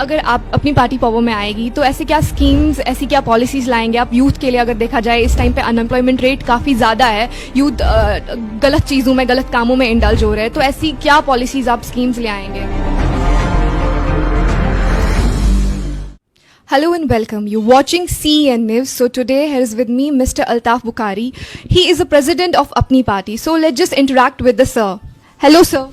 अगर आप अपनी पार्टी पावर में आएगी तो ऐसे क्या स्कीम्स, ऐसी क्या पॉलिसीज लाएंगे आप यूथ के लिए? अगर देखा जाए इस टाइम पे अनएम्प्लॉयमेंट रेट काफ़ी ज़्यादा है, यूथ गलत चीज़ों में, गलत कामों में इंडल्ज हो रहे हैं, तो ऐसी क्या पॉलिसीज आप, स्कीम्स ले आएंगे? Hello and welcome. You're watching CEN News. So today here is with me Mr. Altaf Bukhari. He is the president of Apni Party. So let's just interact with the sir. Hello sir.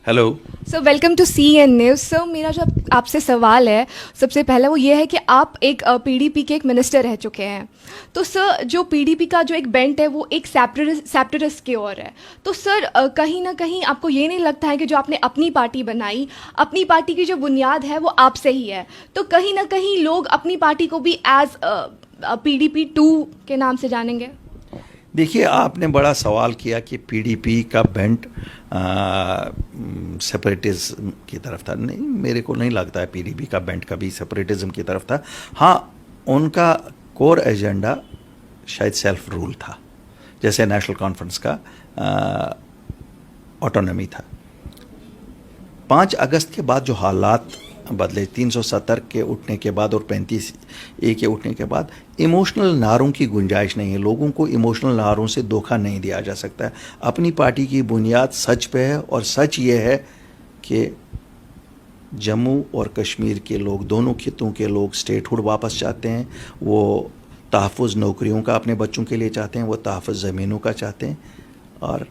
Hello sir, welcome to CEN news. Sir, मेरा जो आपसे सवाल है सबसे पहला वो ये है कि आप एक PDP के एक मिनिस्टर रह चुके हैं। तो सर, जो PDP का जो एक बेंट है वो एक सेपरेटिस्ट की ओर है। तो सर, कहीं ना कहीं आपको ये नहीं लगता है कि जो आपने अपनी पार्टी बनाई, अपनी पार्टी की जो बुनियाद है वो आपसे ही है, तो कहीं ना कहीं लोग अपनी पार्टी को भी एज PDP 2 के नाम से जानेंगे? देखिए, आपने बड़ा सवाल किया कि पीडीपी का बेंट सेपरेटिज्म की तरफ था। नहीं, मेरे को नहीं लगता है पीडीपी का बेंट कभी सेपरेटिज्म की तरफ था। हाँ, उनका कोर एजेंडा शायद सेल्फ रूल था, जैसे नेशनल कॉन्फ्रेंस का ऑटोनॉमी था। 5 अगस्त के बाद जो हालात बदले, 370 के उठने के बाद और 35A के उठने के बाद, इमोशनल नारों की गुंजाइश नहीं है। लोगों को इमोशनल नारों से धोखा नहीं दिया जा सकता है। अपनी पार्टी की बुनियाद सच पे है, और सच ये है कि जम्मू और कश्मीर के लोग, दोनों खित्तों के लोग स्टेटहुड वापस चाहते हैं। वो तहफ़्फ़ुज़ नौकरियों का अपने बच्चों के लिए चाहते हैं, वो तहफ़्फ़ुज़ ज़मीनों का चाहते हैं, और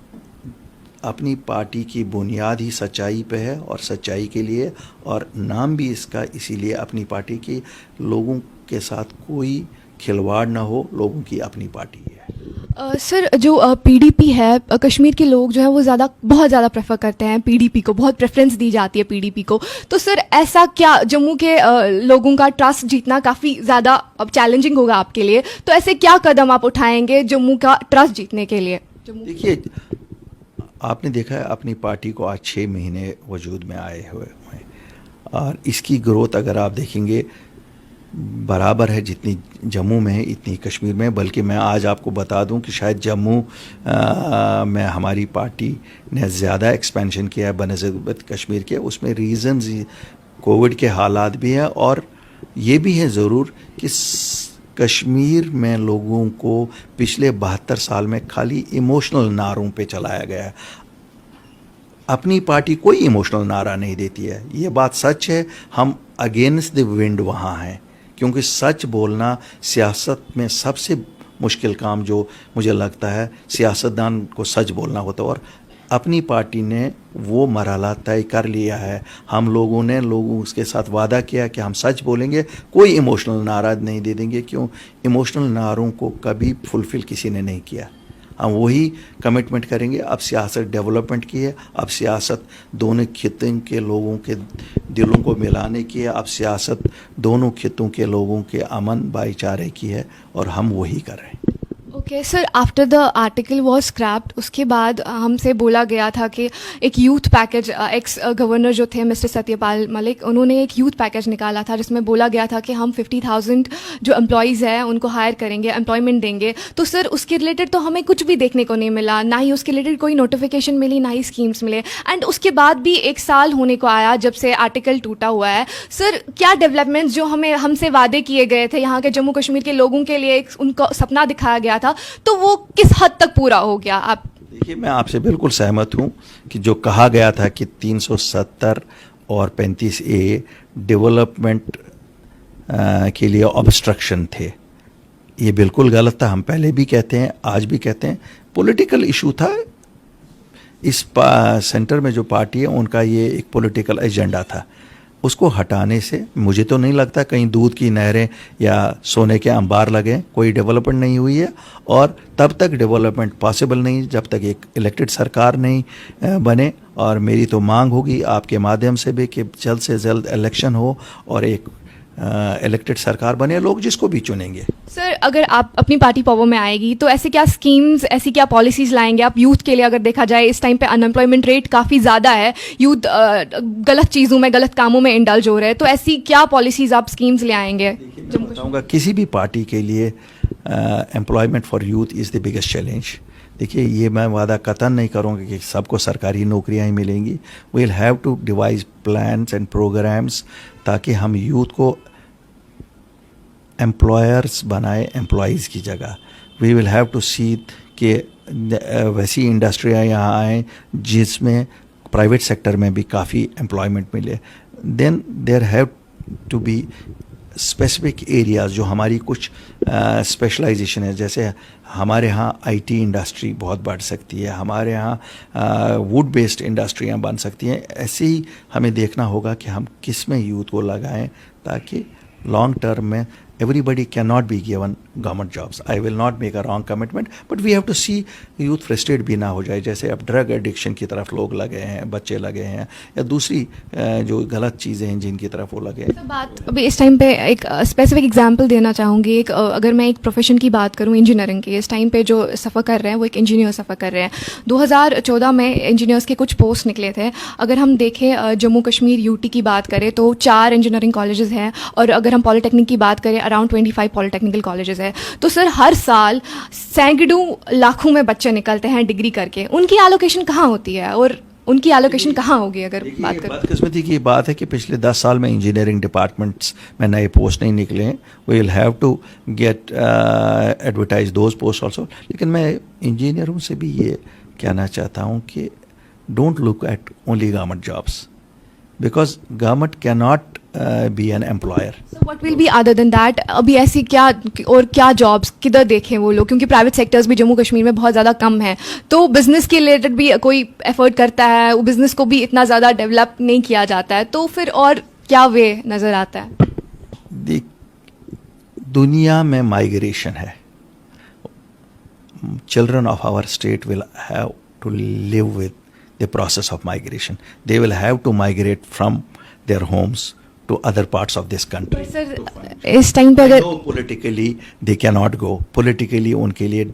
अपनी पार्टी की बुनियाद ही सच्चाई पे है और सच्चाई के लिए, और नाम भी इसका इसीलिए अपनी पार्टी की, लोगों के साथ कोई खिलवाड़ ना हो, लोगों की अपनी पार्टी है। सर, जो PDP है, कश्मीर के लोग जो है वो बहुत ज़्यादा प्रेफर करते हैं PDP को, बहुत प्रेफरेंस दी जाती है PDP को। तो सर, ऐसा क्या जम्मू के लोगों का ट्रस्ट जीतना काफ़ी ज़्यादा अब चैलेंजिंग होगा आपके लिए, तो ऐसे क्या कदम आप उठाएंगे जम्मू का ट्रस्ट जीतने के लिए? देखिए, आपने देखा है अपनी पार्टी को आज 6 महीने वजूद में आए हुए हैं, और इसकी ग्रोथ अगर आप देखेंगे बराबर है, जितनी जम्मू में है इतनी कश्मीर में। बल्कि मैं आज आपको बता दूं कि शायद जम्मू में हमारी पार्टी ने ज़्यादा एक्सपेंशन किया है बनस्बत कश्मीर के। उसमें रीज़न्स कोविड के हालात भी हैं, और ये भी है ज़रूर कि कश्मीर में लोगों को पिछले 72 साल में खाली इमोशनल नारों पे चलाया गया है। अपनी पार्टी कोई इमोशनल नारा नहीं देती है, ये बात सच है। हम अगेंस्ट द विंड वहाँ हैं, क्योंकि सच बोलना सियासत में सबसे मुश्किल काम, जो मुझे लगता है सियासतदान को सच बोलना होता है, और अपनी पार्टी ने वो मरहला तय कर लिया है। हम लोगों ने उसके साथ वादा किया कि हम सच बोलेंगे, कोई इमोशनल नारा नहीं दे देंगे। क्यों? इमोशनल नारों को कभी फुलफ़िल किसी ने नहीं किया। हम वही कमिटमेंट करेंगे। अब सियासत डेवलपमेंट की है, अब सियासत दोनों खित्तों के लोगों के दिलों को मिलाने की है, अब सियासत दोनों खित्तों के लोगों के अमन भाईचारे की है, और हम वही कर रहे हैं। Okay sir, after the article was scraped, उसके बाद हमसे बोला गया था कि एक यूथ पैकेज, एक्स गवर्नर जो थे मिस्टर सत्यपाल मलिक, उन्होंने एक यूथ पैकेज निकाला था जिसमें बोला गया था कि हम 50,000 जो एम्प्लॉयज़ हैं उनको हायर करेंगे, एम्प्लॉयमेंट देंगे। तो सर, उसके रिलेटेड तो हमें कुछ भी देखने को नहीं मिला, ना ही उसके रिलेटेड कोई नोटिफिकेशन मिली, ना ही स्कीम्स मिले। एंड उसके बाद भी 1 साल होने को आया जब से आर्टिकल टूटा हुआ है। सर, क्या डेवलपमेंट्स जो हमसे वादे किए गए थे यहाँ के जम्मू कश्मीर के लोगों के लिए, एक उनको सपना दिखाया गया था, तो वो किस हद तक पूरा हो गया? आप देखिए, मैं आपसे बिल्कुल सहमत हूँ कि जो कहा गया था कि 370 और 35A डेवलपमेंट के लिए ऑब्स्ट्रक्शन थे, ये बिल्कुल गलत था। हम पहले भी कहते हैं, आज भी कहते हैं, पॉलिटिकल इशू था। इस सेंटर में जो पार्टी है उनका ये एक पॉलिटिकल एजेंडा था। उसको हटाने से मुझे तो नहीं लगता कहीं दूध की नहरें या सोने के अंबार लगे। कोई डेवलपमेंट नहीं हुई है, और तब तक डेवलपमेंट पॉसिबल नहीं जब तक एक इलेक्टेड सरकार नहीं बने। और मेरी तो मांग होगी आपके माध्यम से भी कि जल्द से जल्द इलेक्शन हो और एक इलेक्टेड सरकार बने, लोग जिसको भी चुनेंगे। सर, अगर आप अपनी पार्टी पावर में आएगी तो ऐसे क्या स्कीम्स, ऐसी क्या पॉलिसीज लाएंगे आप यूथ के लिए? अगर देखा जाए इस टाइम पे अनएम्प्लॉयमेंट रेट काफ़ी ज़्यादा है, यूथ गलत चीज़ों में, गलत कामों में इंडल्ज हो रहे हैं, तो ऐसी क्या पॉलिसीज आप, स्कीम्स ले आएंगे? मैं बताऊंगा, किसी भी पार्टी के लिए employment for youth is the biggest challenge. देखिए, ये मैं वादा कतन नहीं करूँगा कि सबको सरकारी नौकरियाँ ही मिलेंगी। We will have to devise plans and programs ताकि हम यूथ को एम्प्लॉयर्स बनाए एम्प्लॉयज़ की जगह। We will have to see कि वैसी इंडस्ट्रियाँ यहाँ आएँ जिसमें प्राइवेट सेक्टर में भी काफ़ी एम्प्लॉयमेंट मिले। Then there have to be specific areas जो हमारी कुछ स्पेशलाइजेशन है, जैसे हमारे यहाँ आईटी इंडस्ट्री बहुत बढ़ सकती है, हमारे यहाँ वुड बेस्ड इंडस्ट्रियाँ बन सकती हैं। ऐसे ही हमें देखना होगा कि हम किस में यूथ को लगाएं ताकि लॉन्ग टर्म में everybody cannot be given government jobs. I will not make a wrong commitment, but we have to see youth frustrated भी ना हो जाए। जैसे अब ड्रग एडिक्शन की तरफ लोग लगे हैं, बच्चे लगे हैं, या दूसरी जो गलत चीज़ें हैं जिनकी तरफ वो लगे हैं। बात अभी इस टाइम पे एक स्पेसिफिक एग्जांपल देना चाहूँगी। एक अगर मैं एक प्रोफेशन की बात करूँ, इंजीनियरिंग की, इस टाइम पे जो सफ़र कर रहे हैं वो एक इंजीनियर सफ़र कर रहे हैं। 2014 में इंजीनियर्स के कुछ पोस्ट निकले थे। अगर हम देखें जम्मू कश्मीर यूटी की बात करें तो 4 इंजीनियरिंग कॉलेजेस हैं, और अगर हम पॉलिटेक्निक की बात करें अराउंड 25 पॉलिटेक्निकल कॉलेजेस है। तो सर हर साल सैकड़ों लाखों में बच्चे निकलते हैं डिग्री करके, उनकी एलोकेशन कहाँ होती है और उनकी एलोकेशन कहाँ होगी? अगर बात करें, बदकिस्मती की बात है कि पिछले 10 साल में इंजीनियरिंग डिपार्टमेंट्स में नए पोस्ट नहीं निकले हैं। We will have to get advertise those post also. लेकिन मैं इंजीनियरों से भी ये कहना चाहता हूँ कि don't look at only government jobs, because government can not be an employer. What will be other than that? अभी ऐसी क्या जॉब्स किधर देखें वो लोग, क्योंकि प्राइवेट सेक्टर्स भी जम्मू कश्मीर में बहुत ज़्यादा कम है। तो बिजनेस के रिलेटेड भी कोई एफर्ट करता है, वो बिजनेस को भी इतना ज़्यादा डेवलप नहीं किया जाता है, तो फिर और क्या वे नज़र आता है? दुनिया में माइग्रेशन है। Children of our state will have to live with the process of migration. They will have to migrate from their homes to other parts of this country. Sir, इस टाइम पे अगर politically they cannot go. Politically उनके लिए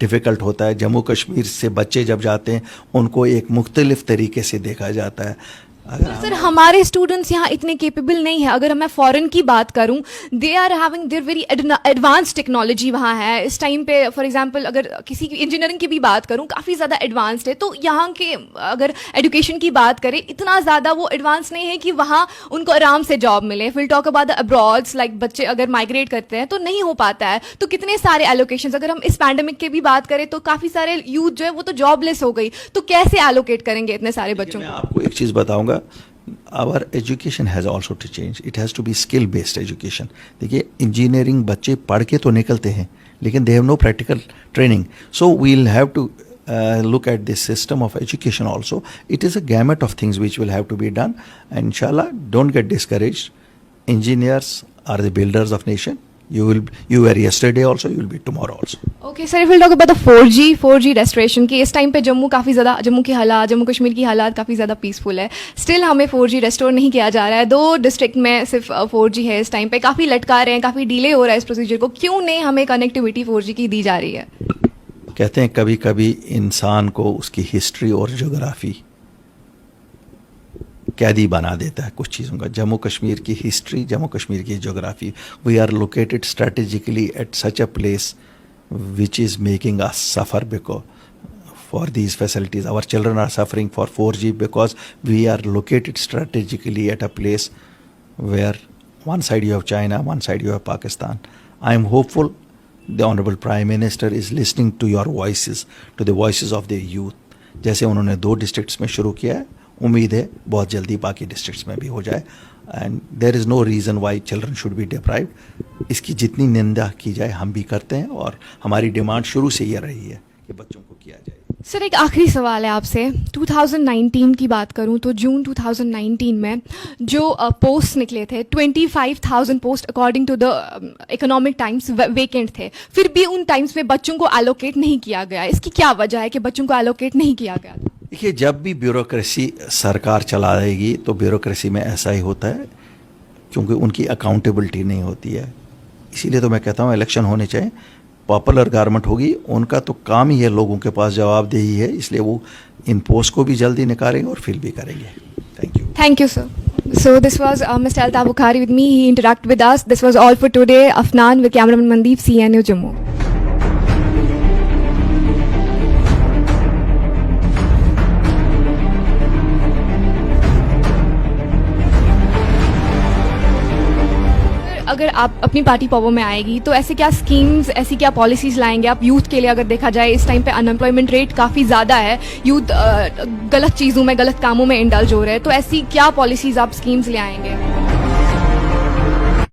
difficult होता है। जम्मू कश्मीर से बच्चे जब जाते हैं उनको एक मुख्तलिफ तरीके से देखा जाता है। सर हमारे स्टूडेंट्स यहाँ इतने केपेबल नहीं है। अगर मैं फॉरेन की बात करूँ, they are having their very advance technology वहाँ है इस टाइम पे। फॉर एग्जांपल अगर किसी की इंजीनियरिंग की भी बात करूँ, काफ़ी ज़्यादा एडवांस्ड है। तो यहाँ के अगर एजुकेशन की बात करें, इतना ज़्यादा वो एडवांस नहीं है कि वहाँ उनको आराम से जॉब मिले। We'll talk about the abroads, like बच्चे अगर माइग्रेट करते हैं तो नहीं हो पाता है। तो कितने सारे एलोकेशंस, अगर हम इस पैंडेमिक की भी बात करें तो काफ़ी सारे यूथ जो है वो तो जॉबलेस हो गई। तो कैसे एलोकेट करेंगे इतने सारे बच्चों को? मैं आपको एक चीज़ बताऊँगा, our education has also to change. It has to be skill based education. देखिए, इंजीनियरिंग बच्चे पढ़ के तो निकलते हैं लेकिन they have no practical training. So we'll have to look at this system of education also. It is a gamut of things which will have to be done. And inshallah, don't get discouraged. Engineers are the builders of nation. You were yesterday also, you will be tomorrow also. Okay, sir, if we'll talk about the 4G restoration की, इस time पे जम्मू काफ़ी ज़्यादा, जम्मू कश्मीर की हालात काफ़ी ज़्यादा peaceful है। स्टिल हमें 4G रेस्टोर नहीं किया जा रहा है। 2 डिस्ट्रिक्ट में सिर्फ 4G है इस टाइम पे। काफ़ी लटका रहे हैं, काफ़ी डिले हो रहा है इस प्रोसीजर को। क्यों नहीं हमें कनेक्टिविटी 4G की दी जा रही है? कहते हैं कभी कभी इंसान को उसकी हिस्ट्री और ज्योग्राफी कैदी बना देता है कुछ चीज़ों का। जम्मू कश्मीर की हिस्ट्री, जम्मू कश्मीर की geography, we are located strategically at such a place which is making us suffer because for these facilities. Our children are suffering for 4G because we are located strategically at a place where one side you have China, one side you have Pakistan. I am hopeful the Honorable Prime Minister is listening to your voices, to the voices of the youth. जैसे उन्होंने 2 districts में शुरू किया है, उम्मीद है बहुत जल्दी बाकी डिस्ट्रिक्ट्स में भी हो जाए। And there is no reason why children should be deprived. इसकी जितनी निंदा की जाए हम भी करते हैं, और हमारी डिमांड शुरू से ये रही है कि बच्चों को किया जाए। सर एक आखिरी सवाल है आपसे। 2019 की बात करूं तो जून 2019 में जो पोस्ट निकले थे, 25,000 post according to the Economic Times vacant थे। फिर भी उन टाइम्स में बच्चों को एलोकेट नहीं किया गया। इसकी क्या वजह है कि बच्चों को एलोकेट नहीं किया गया? देखिए, जब भी ब्यूरोक्रेसी सरकार चलाएगी तो ब्यूरोक्रेसी में ऐसा ही होता है, क्योंकि उनकी अकाउंटेबिलिटी नहीं होती है। इसीलिए तो मैं कहता हूँ इलेक्शन होने चाहिए, पॉपुलर गवर्नमेंट होगी, उनका तो काम ही है लोगों के पास जवाबदेही है, इसलिए वो इन पोस्ट को भी जल्दी निकालेंगे और फिल भी करेंगे। Thank you sir. So this was Mr. Altaf Bukhari with me. He interacted with us. This was all for today. Afnan with cameraman Mandeep, CNU Jammu. अगर आप अपनी पार्टी पावर में आएगी तो ऐसे क्या स्कीम्स, ऐसी क्या पॉलिसीज लाएंगे आप यूथ के लिए? अगर देखा जाए इस टाइम पे अनएम्प्लॉयमेंट रेट काफ़ी ज़्यादा है, यूथ गलत चीज़ों में, गलत कामों में इंडल्ज हो रहे हैं, तो ऐसी क्या पॉलिसीज आप, स्कीम्स ले आएंगे?